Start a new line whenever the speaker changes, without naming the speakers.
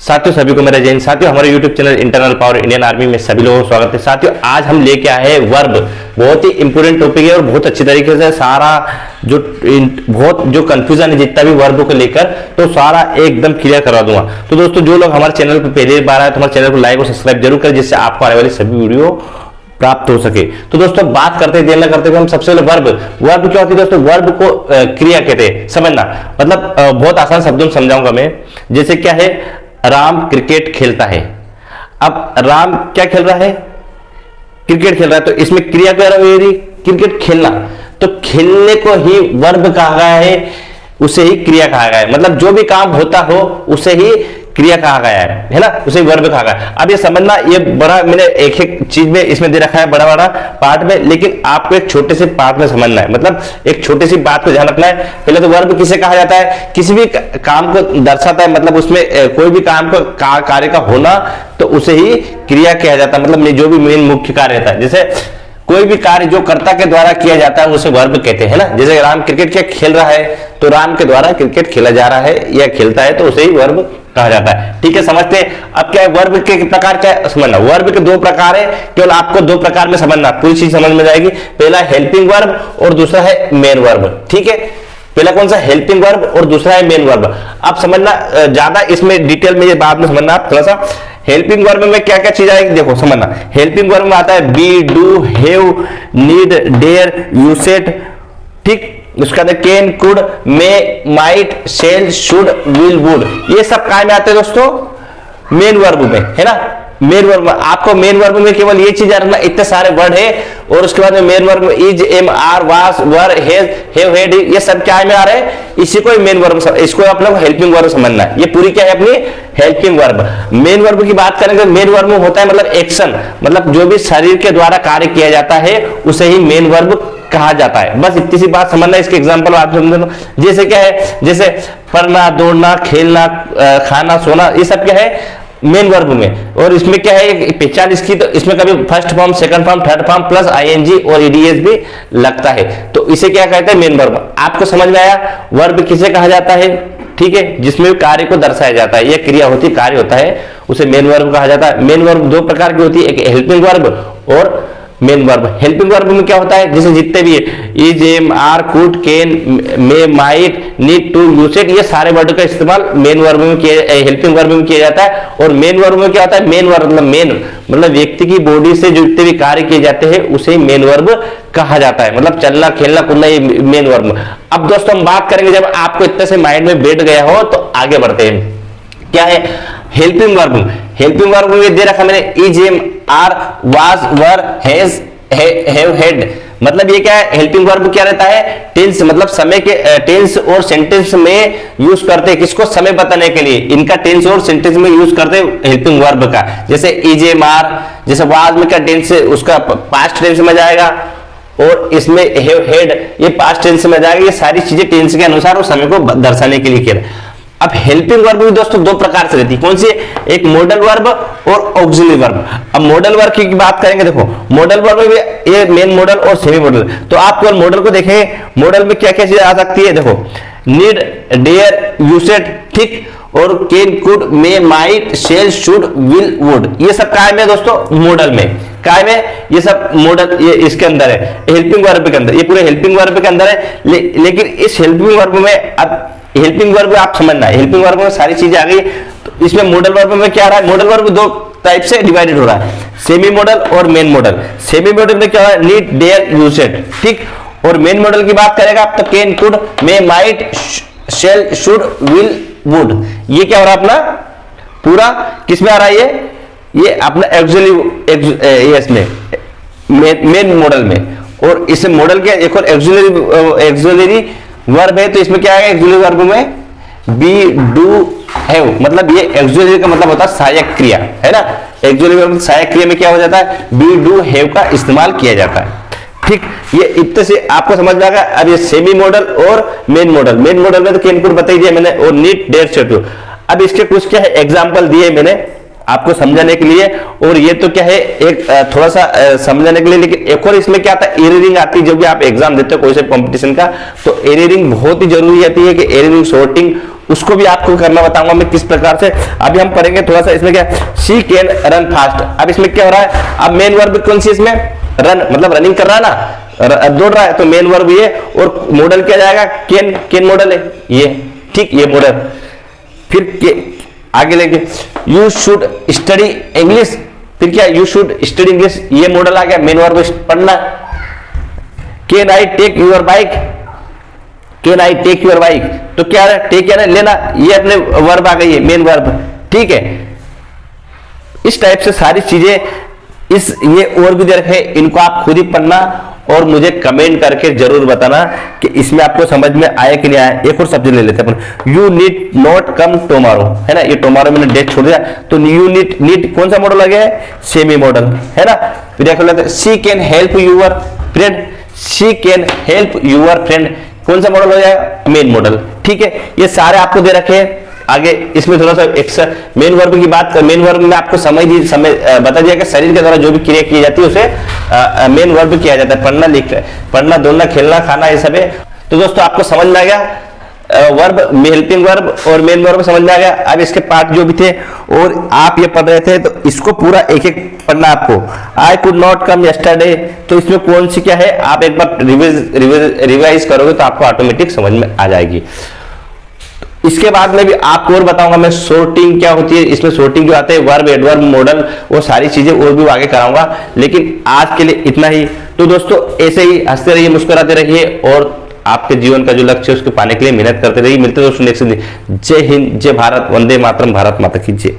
साथियों सभी को मेरा जय हिंद। साथियों हमारे YouTube channel internal power Indian army में सभी लोगों को स्वागत है। साथियों आज हम लेके आए हैं वर्ब, बहुत ही इंपोर्टेंट टॉपिक है और बहुत अच्छी तरीके से सारा जो कंफ्यूजन है जितना भी वर्ब को लेकर तो सारा एकदम क्लियर करवा दूंगा। तो दोस्तों जो लोग हमारे चैनल पर पहली बार आए तो हमारे चैनल को लाइक और सब्सक्राइब जरूर करें जिससे आपको आने वाली सभी वीडियो प्राप्त हो सके। तो दोस्तों बात करते देर न करते हुए हम सबसे पहले वर्ब क्या होती है दोस्तों। वर्ब को क्रिया कहते हैं, समझना मतलब बहुत आसान शब्दों में समझाऊंगा मैं। जैसे क्या है, राम क्रिकेट खेलता है। अब राम क्या खेल रहा है, क्रिकेट खेल रहा है, तो इसमें क्रिया क्या रही, क्रिकेट खेलना। तो खेलने को ही वर्ब कहा गया है, उसे ही क्रिया कहा गया है। मतलब जो भी काम होता हो उसे ही क्रिया कहा गया है ना, उसे वर्ब कहा गया है। अब ये समझना, ये बड़ा मैंने एक एक चीज में इसमें दे रखा है बड़ा बड़ा पार्ट में, लेकिन आपको एक छोटे से पार्ट में समझना है। मतलब एक छोटी सी बात को ध्यान रखना है। पहले तो वर्ब किसे कहा जाता है, किसी भी काम को दर्शाता है, मतलब उसमें कोई भी काम को कार्य का होना तो उसे ही क्रिया किया जाता है। मतलब जो भी मेन मुख्य कार्य रहता है, जैसे कोई भी कार्य जो कर्ता के द्वारा किया जाता है उसे वर्ब कहते हैं ना। जैसे राम क्रिकेट क्या खेल रहा है, तो राम के द्वारा क्रिकेट खेला जा रहा है या खेलता है तो उसे ही वर्ब कहा जाता है। ठीक है, समझते हैं। अब क्या है, वर्ब के प्रकार क्या है समझना। वर्ब के दो प्रकार है, केवल आपको दो प्रकार में समझना, पूरी चीज समझ में जाएगी। पहला हेल्पिंग वर्ब और दूसरा है मेन वर्ब। ठीक है, पहला कौन सा, हेल्पिंग वर्ब और दूसरा है मेन वर्ब। आप समझना, ज्यादा इसमें डिटेल में ये बाद में समझना आप थोड़ा सा। हेल्पिंग वर्ब में क्या क्या चीज आएगी देखो, समझना। हेल्पिंग वर्ब में आता है be, do, have, need, dare, used. ठीक, उसके अंदर can, could, may, might, shall, should, will, would, ये सब काय में आते हैं दोस्तों मेन वर्ब में, है ना। मेन वर्ब में आपको मेन वर्ब में केवल ये चीज रखना, इतने सारे वर्ड है। और उसके बाद में मेन वर्ब में is, am, are, was, were, has, have, had, ये सब क्या में आ रहे हैं, इसी को मेन वर्ब, इसको आप लोग हेल्पिंग वर्ब समझना है। ये पूरी क्या है अपनी हेल्पिंग वर्ब। मेन वर्ब की बात करेंगे, मेन वर्ब में होता है मतलब एक्शन, मतलब जो भी शरीर के द्वारा कार्य किया जाता है उसे ही मेन वर्ब कहा जाता है। बस इतनी सी बात समझना, इसके एग्जांपल आप समझ। जैसे क्या है, जैसे पढ़ना, दौड़ना, खेलना, खाना, सोना, ये सब क्या है मेन वर्ब में। और इसमें क्या है पहचान इसकी, तो इसमें कभी first form, second form, third form plus ING और ईडीएस भी लगता है, तो इसे क्या कहते हैं मेन वर्ब। आपको समझ में आया वर्ब किसे कहा जाता है। ठीक है, जिसमें कार्य को दर्शाया जाता है, यह क्रिया होती, कार्य होता है, उसे मेन वर्ब कहा जाता है। मेन वर्ब दो प्रकार की होती है, एक हेल्पिंग वर्ब और मेन वर्ब। हेल्पिंग वर्ब में क्या होता है, जैसे जितने भी is, am, are, could, can, may, might, need, to, used, ये सारे वर्ड का इस्तेमाल मेन वर्ब में हेल्पिंग वर्ब में किया जाता है। और मेन वर्ब में क्या होता है, मेन वर्ब मतलब व्यक्ति की बॉडी से जो जितने भी कार्य किए जाते हैं उसे मेन वर्ब कहा जाता है। मतलब चलना, खेलना, कूदना, ये मेन वर्ब। अब दोस्तों हम बात करेंगे, जब आपको इतने से माइंड में बैठ गया हो तो आगे बढ़ते हैं। क्या है हेल्पिंग वर्ब। हेल्पिंग वर्ब में दे रखा मैंने is, am, are, was, were, has, have, had. मतलब ये क्या है, हेल्पिंग वर्ब क्या रहता है, टेंस, मतलब समय के टेंस और सेंटेंस में यूज करते हैं। किसको, समय बताने के लिए इनका टेंस और सेंटेंस में यूज करते हैं हेल्पिंग वर्ब का। जैसे इज, एम, आर, जैसे वाज में क्या टेंस, उसका पास्ट टेंस में जाएगा, और इसमें हैव, हैड, ये पास्ट टेंस में जाएगा। ये सारी चीजें टेंस के अनुसार और समय को दर्शाने के लिए किया। अब हेल्पिंग वर्ब भी दोस्तों दो प्रकार से रहती है, कौन सी, एक मॉडल वर्ब और ऑक्सिलरी वर्ब। अब मॉडल वर्ब की बात करेंगे, देखो मॉडल वर्ब में ये मेन मॉडल और सेमी मॉडल। तो आप केवल मॉडल को देखेंगे, मॉडल में क्या क्या चीज आ सकती है, देखो नीड, डेयर, यूसेड, ठीक, और can, could, may, might, shall, should, will, would, ये सब काय में दोस्तों मॉडल में, काय में ये सब मॉडल, ये इसके अंदर है हेल्पिंग वर्ब के अंदर, ये पूरे हेल्पिंग वर्ब के अंदर है। लेकिन इस हेल्पिंग वर्ब में अब हेल्पिंग वर्ब आप समझना है, हेल्पिंग वर्ब में सारी चीजें आ गई। तो इसमें मॉडल वर्ब में क्या आ रहा है, मॉडल वर्ब दो टाइप से डिवाइडेड हो रहा है, सेमी मॉडल और मेन मॉडल। सेमी मॉडल में क्या है, नीड, डेयर, यूसेड, ठीक। और मेन मॉडल की बात करेगा आप तो can, could, may, might, shall, should, will, would, ये क्या हो रहा है अपना पूरा किसमें आ रहा है, ये अपना एक्चुअली इसमें मेन मॉडल में। और इस मॉडल के एक और एक्सुलरी वर्ब है, तो इसमें क्या है एक्सुलरी वर्ब में बी, डू, हैव, मतलब ये एक्सुलरी का मतलब होता है सहायक क्रिया, है ना। एक्सुलरी वर्ब सहायक क्रिया में क्या हो जाता है, बी, डू, हैव का इस्तेमाल किया जाता है। ठीक, ये इतने से आपको समझ में आ गया। अब ये सेमी मॉडल और मेन मॉडल। मेन मॉडल में तो कैन, कुड बता ही दिया मैंने, और नीड, डेयर, शेड। अब इसके कुछ क्या है एग्जांपल दिए मैंने, आपको समझाने के लिए। और ये तो क्या है एक थोड़ा सा समझाने के लिए, लेकिन एक और इसमें क्या आता है, एररिंग आती है। जब भी आप एग्जाम देते हो कोई से कंपटीशन का, तो एररिंग बहुत ही जरूरी आती है कि एररिंग सॉर्टिंग उसको भी आपको करना बताऊंगा मैं किस प्रकार से। अभी हम पढ़ेंगे थोड़ा सा इसमें क्या, शी कैन रन फास्ट। अब इसमें क्या हो रहा है, अब मेन वर्ब कौन सी इसमें, रन, मतलब रनिंग कर रहा है ना, दौड़ रहा है, तो मेन वर्ब ये, और मॉडल क्या जाएगा, कैन, कैन मॉडल है ये, ठीक, ये मॉडल। फिर आगे लेके यू शुड स्टडी इंग्लिश, फिर क्या, यू शुड स्टडी इंग्लिश, ये मॉडल आ गया, मेन वर्ब पढ़ना। Can I take your bike, can I take your bike, तो क्या है, टेक क्या है, लेना, ये अपने वर्ब आ गई है, मेन वर्ब, ठीक है। इस टाइप से सारी चीजें ये और भी दे रखे, इनको आप खुद ही पढ़ना और मुझे कमेंट करके जरूर बताना कि इसमें आपको समझ में आया कि नहीं आया। एक और सब्जेक्ट ले लेते हैं अपन, you need not come tomorrow, है ना, ये टुमारो मैंने डेट छोड़ दिया, तो यू नीड कौन सा मॉडल आ गया है, सेमी मॉडल, है ना। फिर देख लेते हैं, she can help your friend, she can help your friend, कौन सा मॉडल हो जाएगा, मेन मॉडल, ठीक है। ये सारे आपको दे रखे हैं। आगे इसमें थोड़ा सा एक्स्ट्रा मेन वर्ब की बात कर, मेन वर्ब में आपको बता दिया कि शरीर के द्वारा जो भी क्रिया की जाती है उसे मेन वर्ब किया जाता है। पढ़ना, लिखना, पढ़ना, दौड़ना, खेलना, खाना, ये सब है। तो दोस्तों आपको समझ में आ गया वर्ब, हेल्पिंग वर्ब और मेन वर्ब समझ में आ गया। अब इसके पार्ट जो भी थे और आप ये पढ़ रहे थे, तो इसको पूरा एक एक पढ़ना आपको। I could not come yesterday, तो इसमें कौन सी क्या है, आप एक बार रिवाइज करोगे तो आपको ऑटोमेटिक समझ में आ जाएगी। इसके बाद में भी आपको और बताऊंगा मैं सॉर्टिंग क्या होती है, इसमें सॉर्टिंग जो आते हैं, वर्ब, एडवर्ब, मॉडल, वो सारी चीजें और भी आगे कराऊंगा। लेकिन आज के लिए इतना ही। तो दोस्तों ऐसे ही हंसते रहिए, मुस्कुराते रहिए और आपके जीवन का जो लक्ष्य है उसको पाने के लिए मेहनत करते रहिए। मिलते हैं दोस्तों नेक्स्ट दिन। जय हिंद, जय भारत, वंदे मातरम, भारत माता की जय।